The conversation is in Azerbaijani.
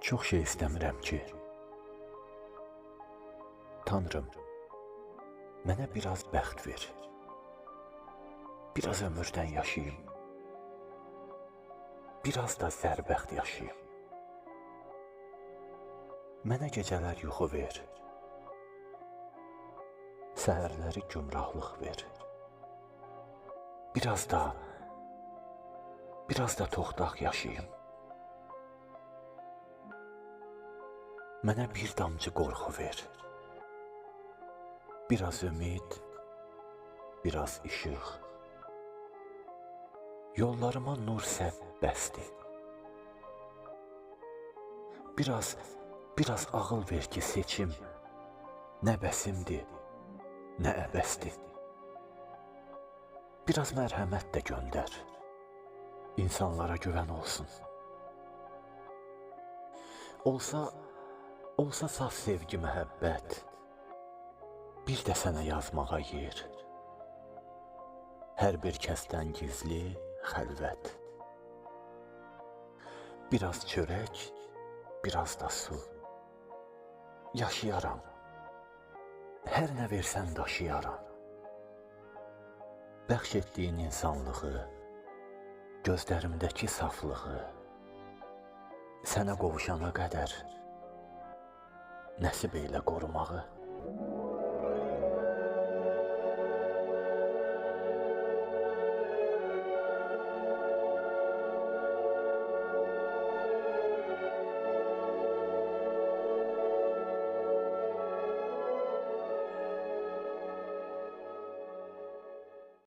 Çox şey istəmirəm ki, Tanrım, mənə biraz bəxt ver. Biraz ömürdən yaşayım. Biraz da zərbəxt yaşayım. Mənə gecələr yuxu ver. Səhərləri gümrahlıq ver. Biraz da toxtaq yaşayım. Mənə bir damcı qorxu ver. Biraz ümid, biraz işıq. Yollarıma nur səp bəsdir. Biraz ağıl ver ki, seçim nə bəsimdir, nə əbəsdir. Biraz mərhəmət də göndər. İnsanlara güvən olsun. Olsa saf sevgi, məhəbbət, bir də sənə yazmağa yer. Hər bir kəsdən gizli xəlvət. Biraz çörək, biraz da su. Yaşayaram. Hər nə versən daşıyaram. Bəxş etdiyin insanlığı, gözlərimdəki saflığı, sənə qovuşana qədər nəsib eylə qorumağı.